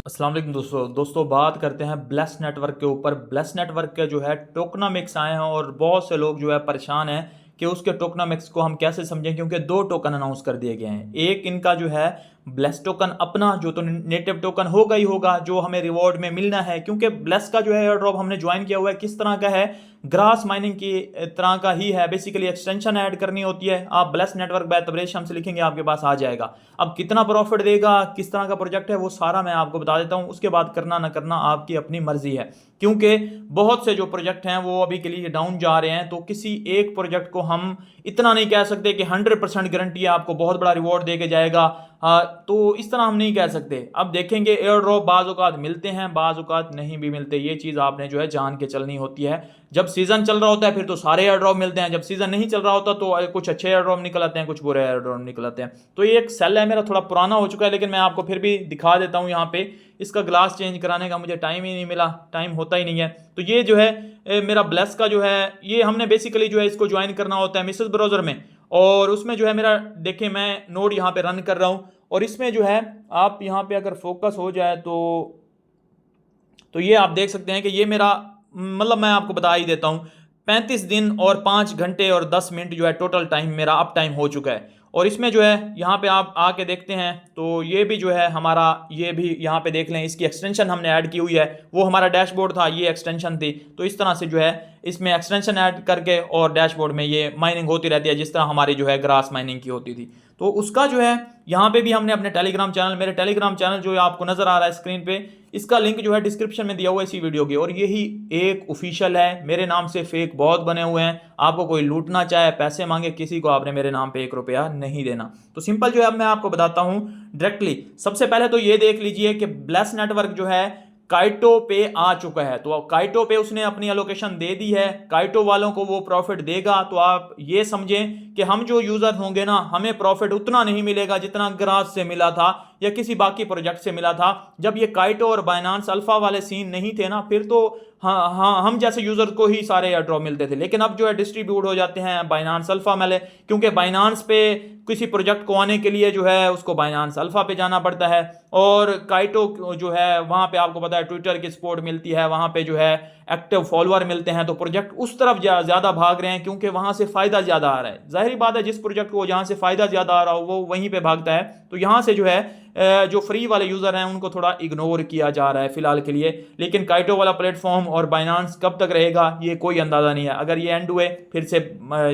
अस्सलाम वालेकुम दोस्तों बात करते हैं ब्लेस नेटवर्क के ऊपर। ब्लेस नेटवर्क के जो है टोकनामिक्स आए हैं और बहुत से लोग जो है परेशान हैं कि उसके टोकनामिक्स को हम कैसे समझें, क्योंकि दो टोकन अनाउंस कर दिए गए हैं। एक इनका जो है ब्लेस टोकन अपना, जो तो नेटिव टोकन होगा ही होगा, जो हमें रिवॉर्ड में मिलना है, क्योंकि ब्लेस का जो है एयर ड्रॉप हमने ज्वाइन किया हुआ है। किस तरह का है? ग्रास माइनिंग की तरह का ही है। बेसिकली एक्सटेंशन ऐड करनी होती है। आप bless network by Tabrez Shams लिखेंगे, आपके पास आ जाएगा। अब कितना प्रॉफिट देगा, किस तरह का प्रोजेक्ट है, वो सारा मैं आपको बता देता हूं। उसके बाद करना ना करना आपकी अपनी मर्जी है, क्योंकि बहुत से जो प्रोजेक्ट हैं वो अभी के लिए डाउन जा रहे हैं। तो किसी एक प्रोजेक्ट को हम इतना नहीं कह सकते कि 100% गारंटी है आपको बहुत बड़ा रिवॉर्ड दे के जाएगा। तो इस तरह हम नहीं कह सकते। अब देखेंगे, एयर ड्रॉप बाज औकात मिलते हैं, बाज औकात नहीं भी मिलते। ये चीज़ आपने जो है जान के चलनी होती है। जब सीजन चल रहा होता है फिर तो सारे एयर ड्रॉप मिलते हैं, जब सीजन नहीं चल रहा होता तो कुछ अच्छे एयर ड्रॉप निकल आते हैं, कुछ बुरे एयर ड्रॉप निकल आते हैं। तो ये एक सेल है मेरा, थोड़ा पुराना हो चुका है, लेकिन मैं आपको फिर भी दिखा देता हूँ। यहाँ पे इसका ग्लास चेंज कराने का मुझे टाइम ही नहीं मिला, टाइम होता ही नहीं है। तो ये जो है मेरा ब्लेस का जो है, ये हमने बेसिकली जो है इसको ज्वाइन करना होता है मिसेस ब्राउजर में। और उसमें जो है मेरा, देखें मैं नोड यहाँ पे रन कर रहा हूँ, और इसमें जो है आप यहाँ पे अगर फोकस हो जाए तो ये आप देख सकते हैं कि ये मेरा, मतलब मैं आपको बता ही देता हूँ, 35 दिन और 5 घंटे और 10 मिनट जो है टोटल टाइम मेरा अप टाइम हो चुका है। और इसमें जो है यहाँ पे आप आके देखते हैं तो ये भी जो है हमारा, ये भी यहाँ पे देख लें, इसकी एक्सटेंशन हमने ऐड की हुई है। वो हमारा डैशबोर्ड था, ये एक्सटेंशन थी। तो इस तरह से जो है इसमें एक्सटेंशन ऐड करके और डैशबोर्ड में ये माइनिंग होती रहती है, जिस तरह हमारी जो है ग्रास माइनिंग की होती थी। तो उसका जो है यहाँ पे भी हमने अपने टेलीग्राम चैनल, मेरे टेलीग्राम चैनल जो है आपको नजर आ रहा है स्क्रीन पे, इसका लिंक जो है डिस्क्रिप्शन में दिया हुआ है इसी वीडियो के। और यही एक ऑफिशियल है, मेरे नाम से फेक बहुत बने हुए हैं। आपको कोई लूटना चाहे, पैसे मांगे, किसी को आपने मेरे नाम पे 1 रुपया नहीं देना। तो सिंपल जो है अब मैं आपको बताता हूं डायरेक्टली। सबसे पहले तो ये देख लीजिए कि ब्लेस नेटवर्क जो है काइटो पे आ चुका है। तो काइटो पे उसने अपनी एलोकेशन दे दी है, काइटो वालों को वो प्रॉफिट देगा। तो आप ये समझें कि हम जो यूजर होंगे ना, हमें प्रॉफिट उतना नहीं मिलेगा जितना ग्रास से मिला था या किसी बाकी प्रोजेक्ट से मिला था। जब ये काइटो और बाइनांस अल्फा वाले सीन नहीं थे ना, फिर तो हाँ हाँ, हम जैसे यूजर को ही सारे एयर ड्रॉप मिलते थे। लेकिन अब जो है डिस्ट्रीब्यूट हो जाते हैं बाइनांस अल्फा में, क्योंकि बाइनांस पे किसी प्रोजेक्ट को आने के लिए जो है उसको बाइनांस अल्फा पे जाना पड़ता है। और काइटो जो है वहां पे आपको पता है ट्विटर की सपोर्ट मिलती है, वहां पे जो है एक्टिव फॉलोअर मिलते हैं। तो प्रोजेक्ट उस तरफ ज्यादा भाग रहे हैं, क्योंकि वहां से फायदा ज्यादा आ रहा है। जाहिर बात है, जिस प्रोजेक्ट को जहां से फायदा ज्यादा आ रहा हो वो वहीं पे भागता है। तो यहां से जो है जो फ्री वाले यूजर हैं उनको थोड़ा इग्नोर किया जा रहा है फिलहाल के लिए। लेकिन काइटो वाला प्लेटफॉर्म और बाइनांस कब तक रहेगा ये कोई अंदाजा नहीं है। अगर ये एंड हुए फिर से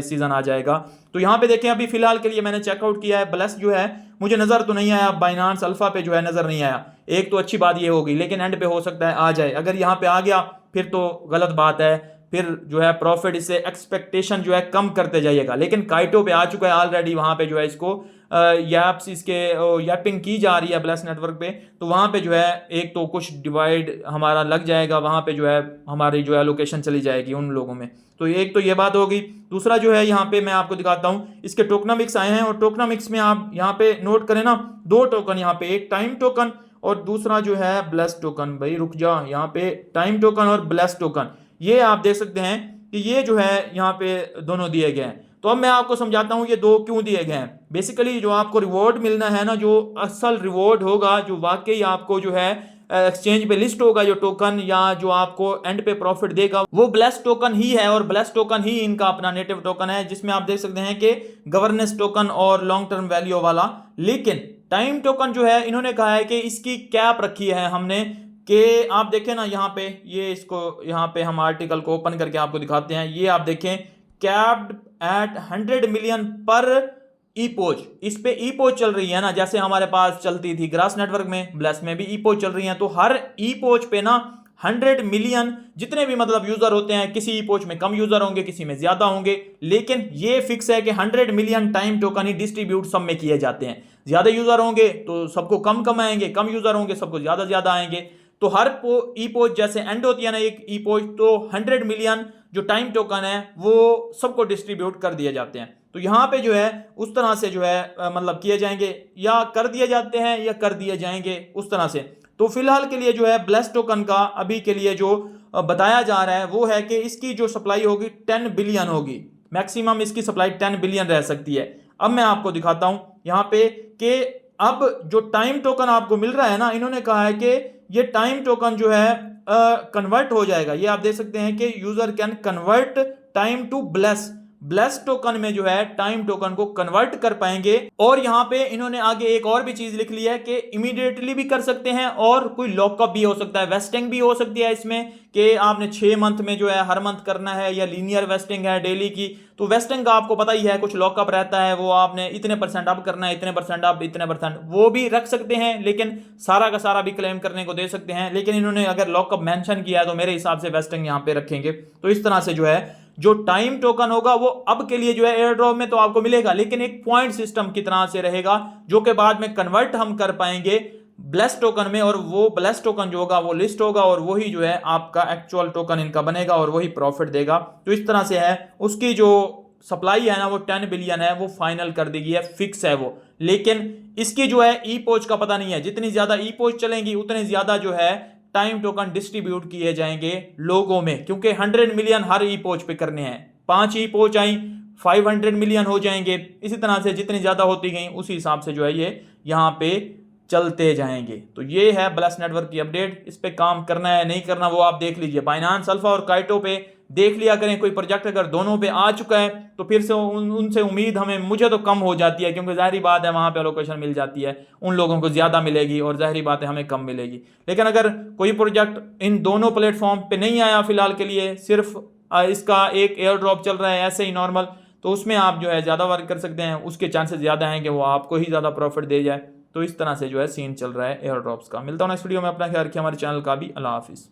सीजन आ जाएगा। तो यहाँ पे देखें, अभी फिलहाल के लिए मैंने चेकआउट किया है, ब्लेस जो है मुझे नजर तो नहीं आया, बाइनांस अल्फा पे जो है नजर नहीं आया। एक तो अच्छी बात ये होगी, लेकिन एंड पे हो सकता है आ जाए। अगर यहाँ पे आ गया फिर तो गलत बात है, फिर जो है प्रॉफिट इससे एक्सपेक्टेशन जो है कम करते जाइएगा। लेकिन काइटो पे आ चुका है ऑलरेडी, वहां पे जो है इसको याप्स इसके यापिंग की जा रही है ब्लेस नेटवर्क पे। तो वहां पे जो है एक तो कुछ डिवाइड हमारा लग जाएगा, वहां पे जो है हमारी जो है लोकेशन चली जाएगी उन लोगों में। तो एक तो ये बात होगी। दूसरा जो है यहाँ पे मैं आपको दिखाता हूँ, इसके टोकनामिक्स आए हैं। और टोकनामिक्स में आप यहाँ पे नोट करें ना, दो टोकन यहाँ पे, एक टाइम टोकन और दूसरा जो है ब्लेस टोकन। भाई रुक जा, यहाँ पे टाइम टोकन और ब्लेस टोकन, ये आप देख सकते हैं कि ये जो है यहाँ पे दोनों दिए गए हैं। तो अब मैं आपको समझाता हूँ ये दो क्यों दिए गए हैं। बेसिकली जो आपको रिवॉर्ड मिलना है ना, जो असल रिवॉर्ड होगा, जो वाकई आपको जो है एक्सचेंज पे लिस्ट होगा, जो टोकन या जो आपको एंड पे प्रॉफिट देगा, वो ब्लेस टोकन ही है। और ब्लेस टोकन ही इनका अपना नेटिव टोकन है, जिसमें आप देख सकते हैं कि गवर्नेंस टोकन और लॉन्ग टर्म वैल्यू वाला। लेकिन टाइम टोकन जो है इन्होंने कहा है कि इसकी कैप रखी है हमने, कि आप देखें ना यहाँ पे, ये इसको यहाँ पे हम आर्टिकल को ओपन करके आपको दिखाते हैं। ये आप देखें, कैप्ड एट 100 मिलियन पर ईपोज। इस पे ईपोज चल रही है ना, जैसे हमारे पास चलती थी ग्रास नेटवर्क में, ब्लेस में भी ईपोज चल रही है। तो हर ईपोज पे ना 100 मिलियन जितने भी मतलब यूजर होते हैं, किसी ईपोज में कम यूजर होंगे, किसी में ज्यादा होंगे, लेकिन ये फिक्स है कि 100 मिलियन टाइम टोकन ही डिस्ट्रीब्यूट सब में किए जाते हैं। ज्यादा यूजर होंगे तो सबको कम कम आएंगे, कम यूजर होंगे सबको ज्यादा ज्यादा आएंगे। तो हर ई पोज जैसे एंड होती है ना एक ई पोज, तो 100 मिलियन जो टाइम टोकन है वो सबको डिस्ट्रीब्यूट कर दिए जाते हैं। तो यहाँ पे जो है उस तरह से जो है मतलब किए जाएंगे, या कर दिए जाते हैं या कर दिए जाएंगे उस तरह से। तो फिलहाल के लिए जो है ब्लेस टोकन का अभी के लिए जो बताया जा रहा है वो है कि इसकी जो सप्लाई होगी 10 बिलियन होगी, मैक्सिमम इसकी सप्लाई 10 बिलियन रह सकती है। अब मैं आपको दिखाता हूं यहाँ पे कि अब जो टाइम टोकन आपको मिल रहा है ना, इन्होंने कहा है कि ये टाइम टोकन जो है कन्वर्ट हो जाएगा। ये आप देख सकते हैं कि user can convert time to bless token में जो है टाइम टोकन को कन्वर्ट कर पाएंगे। और यहां पे इन्होंने आगे एक और भी चीज लिख ली है कि इमीडिएटली भी कर सकते हैं और कोई लॉकअप भी हो सकता है, वेस्टिंग भी हो सकती है इसमें, कि आपने 6 मंथ में जो है हर मंथ करना है, या लीनियर वेस्टिंग है डेली की। तो वेस्टिंग का आपको पता ही है, कुछ लॉकअप रहता है, वो आपने इतने परसेंट अब करना है, इतने परसेंट अब, इतने परसेंट वो भी रख सकते हैं, लेकिन सारा का सारा भी क्लेम करने को दे सकते हैं। लेकिन इन्होंने अगर लॉकअप मेंशन किया है तो मेरे हिसाब से वेस्टिंग यहां पे रखेंगे। तो इस तरह से जो है जो टाइम टोकन होगा वो अब के लिए जो है एयर ड्रॉप में तो आपको मिलेगा, लेकिन एक पॉइंट सिस्टम की तरह से रहेगा, जो कि बाद में कन्वर्ट हम कर पाएंगे ब्लेस टोकन में, और वो ब्लेस टोकन जो होगा वो लिस्ट होगा, और वही जो है आपका एक्चुअल टोकन इनका बनेगा और वही प्रॉफिट देगा। तो इस तरह से है। उसकी जो सप्लाई है ना वो 10 बिलियन है, वो फाइनल कर दी गई है, फिक्स है वो। लेकिन इसकी जो है ई पोच का पता नहीं है, जितनी ज्यादा ई पोच चलेंगी उतनी ज्यादा जो है टाइम टोकन डिस्ट्रीब्यूट किए जाएंगे लोगों में, क्योंकि 100 मिलियन हर ई पोच पे करने हैं। 5 ई पोच आई 500 मिलियन हो जाएंगे। इसी तरह से जितनी ज्यादा होती गई उसी हिसाब से जो है ये यहाँ पे चलते जाएंगे। तो ये है ब्लेस नेटवर्क की अपडेट। इस पे काम करना है नहीं करना वो आप देख लीजिए। बाइनांस अल्फा और काइटो पे देख लिया करें, कोई प्रोजेक्ट अगर दोनों पे आ चुका है तो फिर से उनसे उम्मीद हमें मुझे तो कम हो जाती है, क्योंकि जाहिर बात है वहां पे लोकेशन मिल जाती है, उन लोगों को ज्यादा मिलेगी और जाहिर बात है हमें कम मिलेगी। लेकिन अगर कोई प्रोजेक्ट इन दोनों प्लेटफॉर्म पे नहीं आया फिलहाल के लिए, सिर्फ इसका एक एयर ड्रॉप चल रहा है ऐसे ही नॉर्मल, तो उसमें आप जो है ज्यादा वर्क कर सकते हैं, उसके चांसेस ज्यादा हैं कि वो आपको ही ज्यादा प्रॉफिट दे जाए। तो इस तरह से जो है सीन चल रहा है एयर ड्रॉप्स का। मिलता हूं नेक्स्ट वीडियो में, अपना ख्याल रखिए, हमारे चैनल का भी। अल्लाह हाफिज।